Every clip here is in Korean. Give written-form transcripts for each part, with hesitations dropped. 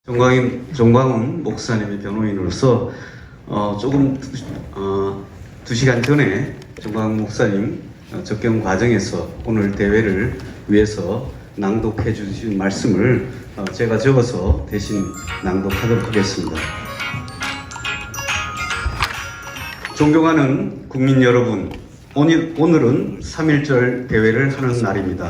정광훈 목사님의 변호인으로서 조금 2시간 전에 정광훈 목사님 접경 과정에서 오늘 대회를 위해서 낭독해 주신 말씀을 제가 적어서 대신 낭독하도록 하겠습니다. 존경하는 국민 여러분, 오늘은 3.1절 대회를 하는 날입니다.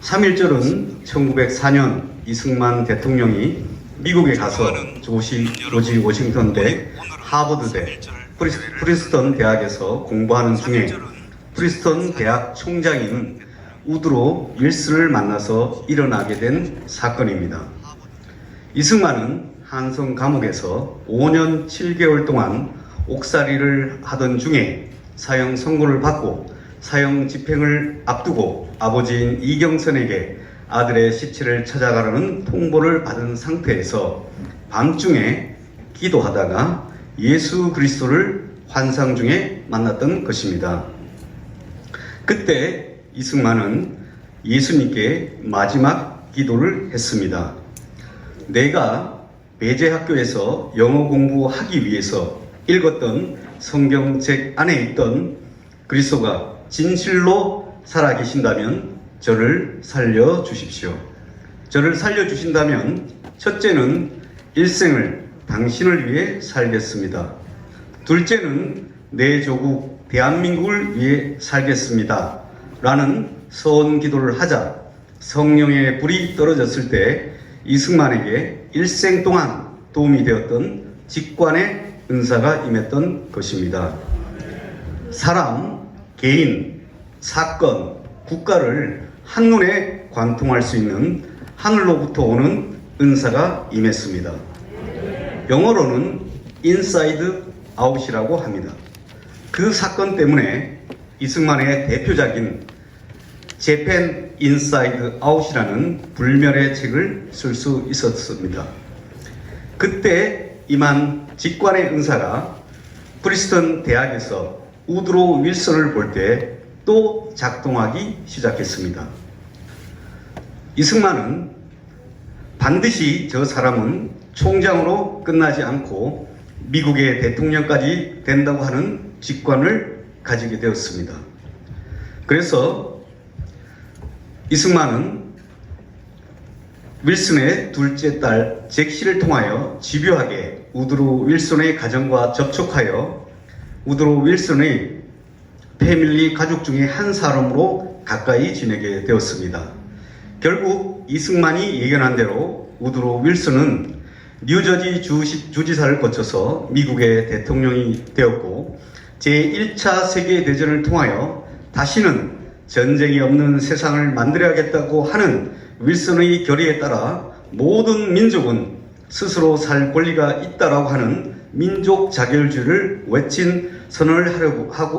3.1절은 1904년 이승만 대통령이 미국에 가서 조지 워싱턴대, 하버드대, 프린스턴 대학에서 공부하는 중에 프린스턴 대학 총장인 우드로 윌슨을 만나서 일어나게 된 사건입니다. 이승만은 한성 감옥에서 5년 7개월 동안 옥살이를 하던 중에 사형 선고를 받고 사형 집행을 앞두고 아버지인 이경선에게 아들의 시체를 찾아가라는 통보를 받은 상태에서 밤중에 기도하다가 예수 그리스도를 환상 중에 만났던 것입니다. 그때 이승만은 예수님께 마지막 기도를 했습니다. 내가 배제학교에서 영어 공부하기 위해서 읽었던 성경책 안에 있던 그리스도가 진실로 살아계신다면 저를 살려주십시오. 저를 살려주신다면 첫째는 일생을 당신을 위해 살겠습니다. 둘째는 내 조국 대한민국을 위해 살겠습니다. 라는 서원 기도를 하자 성령의 불이 떨어졌을 때 이승만에게 일생 동안 도움이 되었던 직관의 은사가 임했던 것입니다. 사람, 개인, 사건, 국가를 한눈에 관통할 수 있는 하늘로부터 오는 은사가 임했습니다. 영어로는 인사이드 아웃이라고 합니다. 그 사건 때문에 이승만의 대표작인 재팬 인사이드 아웃이라는 불멸의 책을 쓸 수 있었습니다. 그때 임한 직관의 은사가 프린스턴 대학에서 우드로 윌슨을 볼 때 또 작동하기 시작했습니다. 이승만은 반드시 저 사람은 총장으로 끝나지 않고 미국의 대통령까지 된다고 하는 직관을 가지게 되었습니다. 그래서 이승만은 윌슨의 둘째 딸 잭시를 통하여 집요하게 우드로 윌슨의 가정과 접촉하여 우드로 윌슨의 패밀리 가족 중에 한 사람으로 가까이 지내게 되었습니다. 결국 이승만이 예견한 대로 우드로 윌슨은 뉴저지 주지사를 거쳐서 미국의 대통령이 되었고 제1차 세계대전을 통하여 다시는 전쟁이 없는 세상을 만들어야겠다고 하는 윌슨의 결의에 따라 모든 민족은 스스로 살 권리가 있다라고 하는 민족 자결주의를 외친 선언을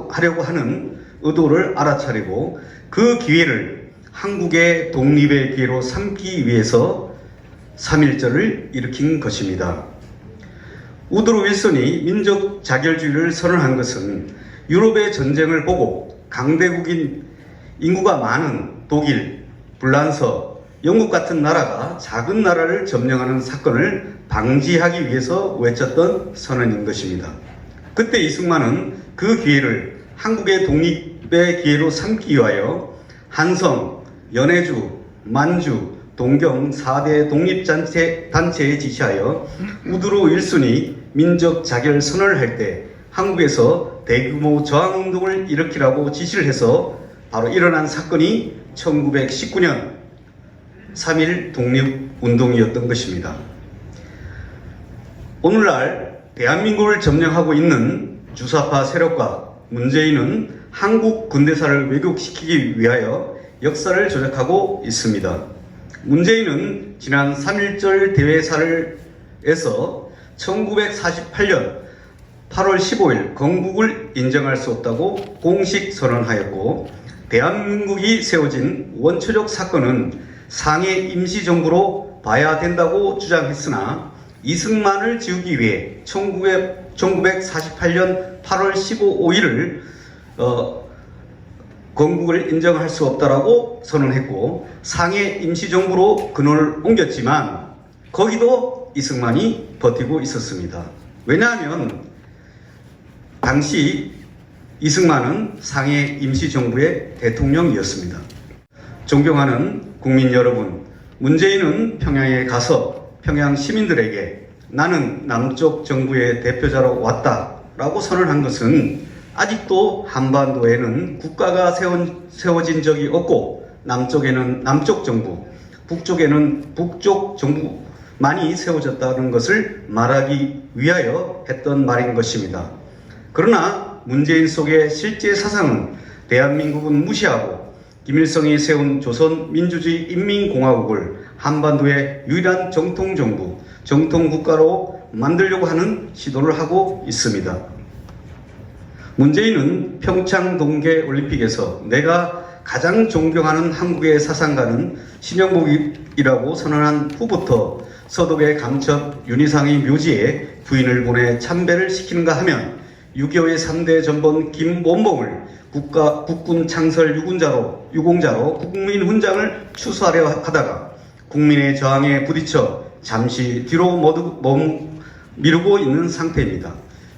하려고 하는 의도를 알아차리고 그 기회를 한국의 독립의 기회로 삼기 위해서 3.1절을 일으킨 것입니다. 우드로 윌슨이 민족 자결주의를 선언한 것은 유럽의 전쟁을 보고 강대국인 인구가 많은 독일, 불란서, 영국 같은 나라가 작은 나라를 점령하는 사건을 방지하기 위해서 외쳤던 선언인 것입니다. 그때 이승만은 그 기회를 한국의 독립의 기회로 삼기 위하여 한성, 연해주, 만주, 동경 4대 독립단체에 지시하여 우드로 윌슨이 민족 자결 선언을 할 때 한국에서 대규모 저항운동을 일으키라고 지시를 해서 바로 일어난 사건이 1919년 3.1 독립운동이었던 것입니다. 오늘날 대한민국을 점령하고 있는 주사파 세력과 문재인은 한국 근대사를 왜곡시키기 위하여 역사를 조작하고 있습니다. 문재인은 지난 3.1절 대회사에서 1948년 8월 15일 건국을 인정할 수 없다고 공식 선언하였고 대한민국이 세워진 원초적 사건은 상해 임시정부로 봐야 된다고 주장했으나 이승만을 지우기 위해 1948년 8월 15일을 건국을 인정할 수 없다라고 선언했고 상해 임시정부로 근원을 옮겼지만 거기도 이승만이 버티고 있었습니다. 왜냐하면 당시 이승만은 상해 임시정부의 대통령이었습니다. 존경하는 국민 여러분, 문재인은 평양에 가서 평양 시민들에게 나는 남쪽 정부의 대표자로 왔다라고 선언한 것은 아직도 한반도에는 국가가 세워진 적이 없고 남쪽에는 남쪽 정부, 북쪽에는 북쪽 정부만이 세워졌다는 것을 말하기 위하여 했던 말인 것입니다. 그러나 문재인 속의 실제 사상은 대한민국은 무시하고 김일성이 세운 조선민주주의 인민공화국을 한반도의 유일한 정통정부, 정통국가로 만들려고 하는 시도를 하고 있습니다. 문재인은 평창 동계올림픽에서 내가 가장 존경하는 한국의 사상가는 신영복이라고 선언한 후부터 서독의 감첩 윤희상의 묘지에 부인을 보내 참배를 시키는가 하면 6.25의 3대 전범 김원봉을 국군 창설 유공자로 국민훈장을 추수하려 하다가 국민의 저항에 부딪혀 잠시 뒤로 미루고 있는 상태입니다.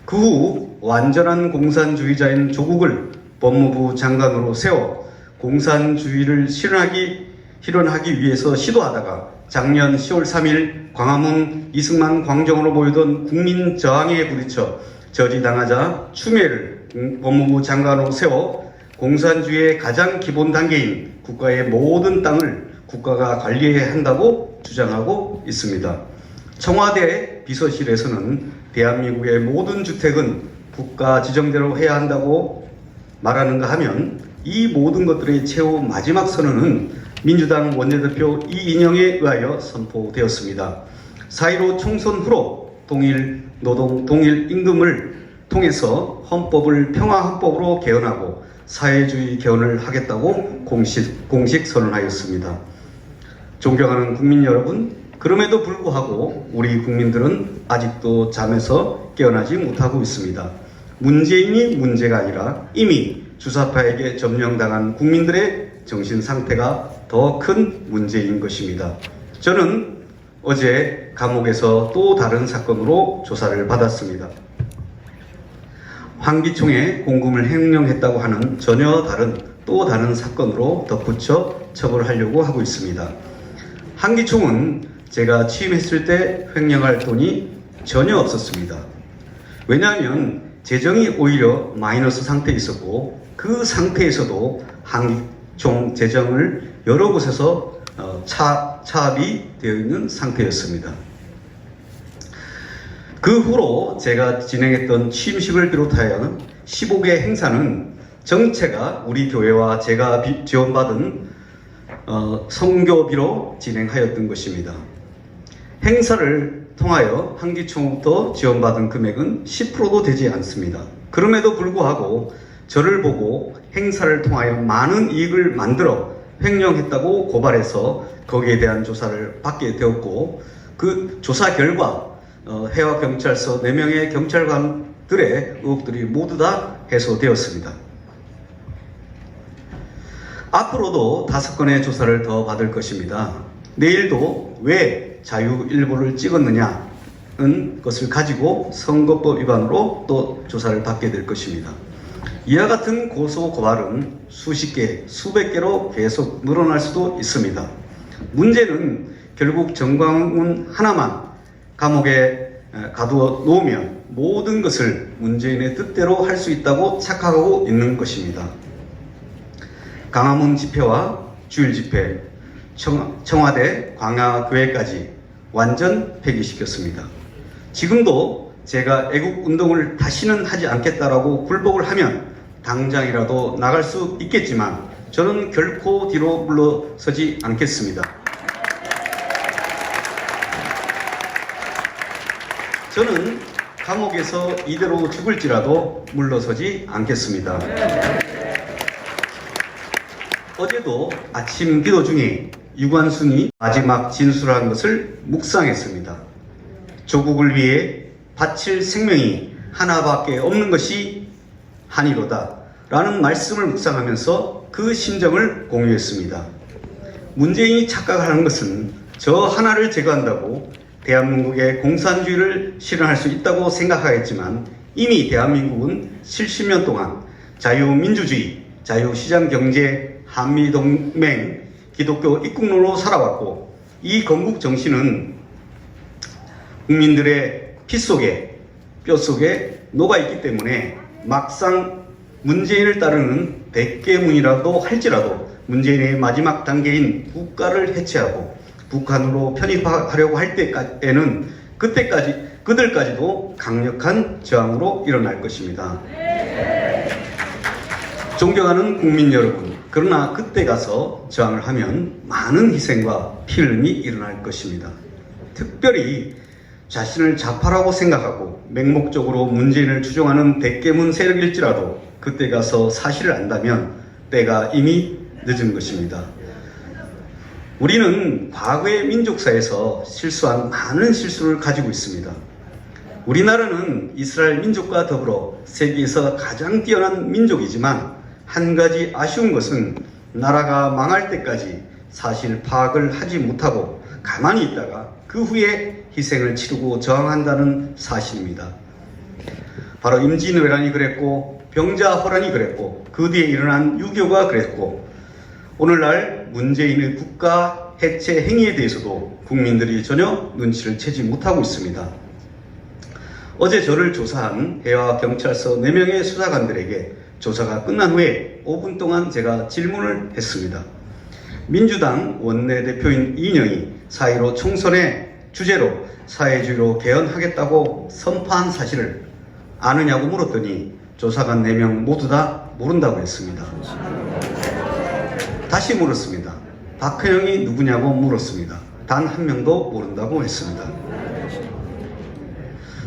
그 후 완전한 공산주의자인 조국을 법무부 장관으로 세워 공산주의를 실현하기 위해서 시도하다가 작년 10월 3일 광화문 이승만 광장으로 모이던 국민 저항에 부딪혀 저지당하자 추미애를 법무부 장관으로 세워 공산주의의 가장 기본 단계인 국가의 모든 땅을 국가가 관리해야 한다고 주장하고 있습니다. 청와대 비서실에서는 대한민국의 모든 주택은 국가 지정대로 해야 한다고 말하는가 하면 이 모든 것들의 최후 마지막 선언은 민주당 원내대표 이인영에 의하여 선포되었습니다. 4.15 총선 후로 동일 노동, 동일 임금을 통해서 헌법을 평화헌법으로 개헌하고 사회주의 개헌을 하겠다고 공식 선언하였습니다. 존경하는 국민 여러분, 그럼에도 불구하고 우리 국민들은 아직도 잠에서 깨어나지 못하고 있습니다. 문재인이 문제가 아니라 이미 주사파에게 점령당한 국민들의 정신 상태가 더 큰 문제인 것입니다. 저는 어제 감옥에서 또 다른 사건으로 조사를 받았습니다. 황기총의 공금을 횡령했다고 하는 전혀 또 다른 사건으로 덧붙여 처벌하려고 하고 있습니다. 황기총은 제가 취임했을 때 횡령할 돈이 전혀 없었습니다. 왜냐하면 재정이 오히려 마이너스 상태에 있었고 그 상태에서도 황기총 재정을 여러 곳에서 차압이 되어 있는 상태였습니다. 그 후로 제가 진행했던 취임식을 비롯하여 15개 행사는 정체가 우리 교회와 제가 지원받은 선교비로 진행하였던 것입니다. 행사를 통하여 황기총부터 지원받은 금액은 10%도 되지 않습니다. 그럼에도 불구하고 저를 보고 행사를 통하여 많은 이익을 만들어 횡령했다고 고발해서 거기에 대한 조사를 받게 되었고 그 조사 결과 해와경찰서 4명의 경찰관들의 의혹들이 모두 다 해소되었습니다. 앞으로도 5건의 조사를 더 받을 것입니다. 내일도 왜 자유일보를 찍었느냐는 것을 가지고 선거법 위반으로 또 조사를 받게 될 것입니다. 이와 같은 고소 고발은 수십 개, 수백 개로 계속 늘어날 수도 있습니다. 문제는 결국 정광훈 하나만 감옥에 가두어 놓으면 모든 것을 문재인의 뜻대로 할 수 있다고 착각하고 있는 것입니다. 광화문 집회와 주일 집회, 청와대 광야교회까지 완전 폐기시켰습니다. 지금도 제가 애국운동을 다시는 하지 않겠다라고 굴복을 하면 당장이라도 나갈 수 있겠지만 저는 결코 뒤로 물러서지 않겠습니다. 저는 감옥에서 이대로 죽을지라도 물러서지 않겠습니다. 어제도 아침 기도 중에 유관순이 마지막 진술한 것을 묵상했습니다. 조국을 위해 바칠 생명이 하나밖에 없는 것이 한이로다 라는 말씀을 묵상하면서 그 심정을 공유했습니다. 문재인이 착각하는 것은 저 하나를 제거한다고 대한민국의 공산주의를 실현할 수 있다고 생각하겠지만 이미 대한민국은 70년 동안 자유민주주의, 자유시장경제, 한미동맹, 기독교 입국론으로 살아왔고 이 건국 정신은 국민들의 피 속에 뼈 속에 녹아있기 때문에 막상 문재인을 따르는 백계문이라도 할지라도 문재인의 마지막 단계인 국가를 해체하고 북한으로 편입하려고 할 때에는 그들까지도 강력한 저항으로 일어날 것입니다. 존경하는 국민 여러분, 그러나 그때 가서 저항을 하면 많은 희생과 피 흘림이 일어날 것입니다. 특별히 자신을 좌파라고 생각하고 맹목적으로 문재인을 추종하는 백계문 세력일지라도 그때 가서 사실을 안다면 때가 이미 늦은 것입니다. 우리는 과거의 민족사에서 실수한 많은 실수를 가지고 있습니다. 우리나라는 이스라엘 민족과 더불어 세계에서 가장 뛰어난 민족이지만 한 가지 아쉬운 것은 나라가 망할 때까지 사실 파악을 하지 못하고 가만히 있다가 그 후에 희생을 치르고 저항한다는 사실입니다. 바로 임진왜란이 그랬고 병자호란이 그랬고 그 뒤에 일어난 6.25가 그랬고 오늘날 문재인의 국가 해체 행위에 대해서도 국민들이 전혀 눈치를 채지 못하고 있습니다. 어제 저를 조사한 해와경찰서 4명의 수사관들에게 조사가 끝난 후에 5분 동안 제가 질문을 했습니다. 민주당 원내대표인 이인영이 4.15 총선의 주제로 사회주의로 개헌하겠다고 선포한 사실을 아느냐고 물었더니 조사관 4명 모두 다 모른다고 했습니다. 다시 물었습니다. 박헌영이 누구냐고 물었습니다. 단 한 명도 모른다고 했습니다.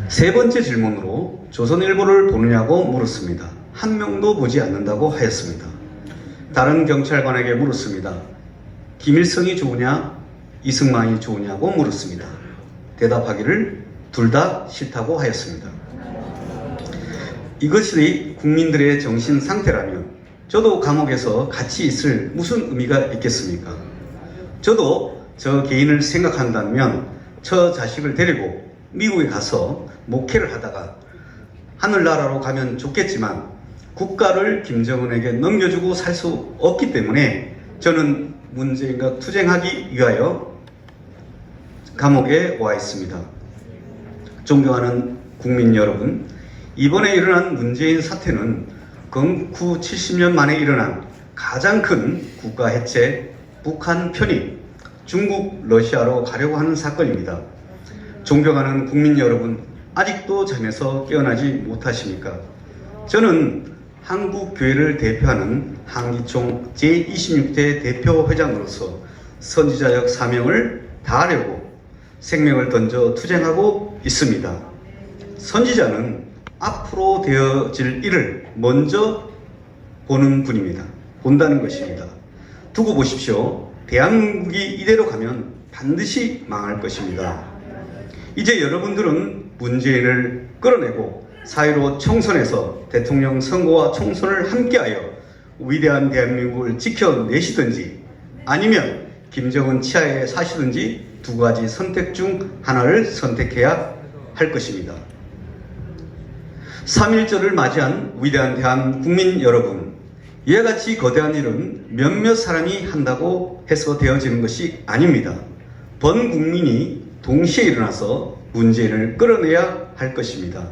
세 번째 질문으로 조선일보를 보느냐고 물었습니다. 한 명도 보지 않는다고 하였습니다. 다른 경찰관에게 물었습니다. 김일성이 좋으냐 이승만이 좋으냐고 물었습니다. 대답하기를 둘 다 싫다고 하였습니다. 이것이 국민들의 정신 상태라면 저도 감옥에서 같이 있을 무슨 의미가 있겠습니까? 저도 저 개인을 생각한다면 저 자식을 데리고 미국에 가서 목회를 하다가 하늘나라로 가면 좋겠지만 국가를 김정은에게 넘겨주고 살 수 없기 때문에 저는 문재인과 투쟁하기 위하여 감옥에 와 있습니다. 존경하는 국민 여러분, 이번에 일어난 문재인 사태는 건국 후 70년 만에 일어난 가장 큰 국가 해체, 북한 편입, 중국, 러시아로 가려고 하는 사건입니다. 존경하는 국민 여러분, 아직도 잠에서 깨어나지 못하십니까? 저는 한국교회를 대표하는 한기총 제26대 대표회장으로서 선지자적 사명을 다하려고 생명을 던져 투쟁하고 있습니다. 선지자는 앞으로 되어질 일을 먼저 보는 분입니다. 본다는 것입니다. 두고 보십시오. 대한민국이 이대로 가면 반드시 망할 것입니다. 이제 여러분들은 문재인을 끌어내고 4.15 총선에서 대통령 선거와 총선을 함께하여 위대한 대한민국을 지켜내시든지 아니면 김정은 치하에 사시든지 두 가지 선택 중 하나를 선택해야 할 것입니다. 3.1절을 맞이한 위대한 대한국민 여러분, 이와 같이 거대한 일은 몇몇 사람이 한다고 해서 되어지는 것이 아닙니다. 전 국민이 동시에 일어나서 문재인을 끌어내야 할 것입니다.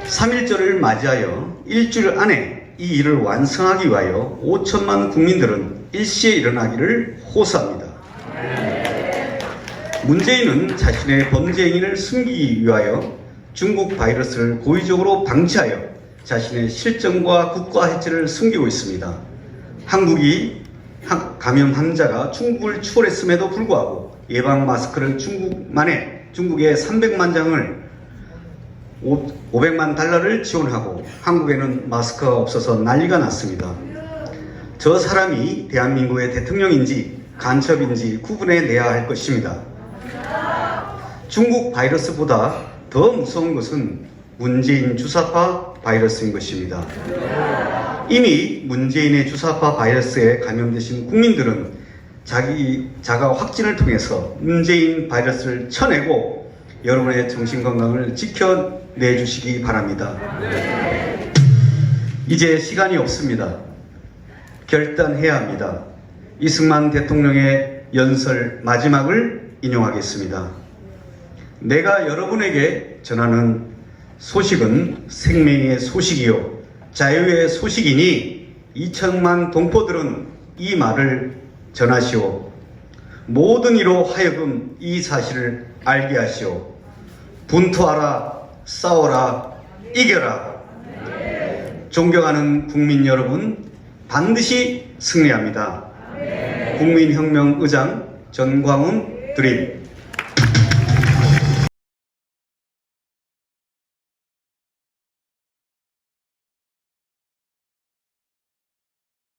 3.1절을 맞이하여 일주일 안에 이 일을 완성하기 위하여 5천만 국민들은 일시에 일어나기를 호소합니다. 문재인은 자신의 범죄 행위를 숨기기 위하여 중국 바이러스를 고의적으로 방치하여 자신의 실정과 국가 해체를 숨기고 있습니다. 한국이 감염 환자가 중국을 추월했음에도 불구하고 예방 마스크를 중국에 300만 장을 500만 달러를 지원하고 한국에는 마스크가 없어서 난리가 났습니다. 저 사람이 대한민국의 대통령인지 간첩인지 구분해내야 할 것입니다. 중국 바이러스보다 더 무서운 것은 문재인 주사파 바이러스인 것입니다. 이미 문재인의 주사파 바이러스에 감염되신 국민들은 자가 확진을 통해서 문재인 바이러스를 쳐내고 여러분의 정신건강을 지켜내주시기 바랍니다. 이제 시간이 없습니다. 결단해야 합니다. 이승만 대통령의 연설 마지막을 인용하겠습니다. 내가 여러분에게 전하는 소식은 생명의 소식이요 자유의 소식이니 2천만 동포들은 이 말을 전하시오. 모든 이로 하여금 이 사실을 알게 하시오. 분투하라, 싸워라, 이겨라. 존경하는 국민 여러분, 반드시 승리합니다. 국민혁명 의장 전광훈 드림.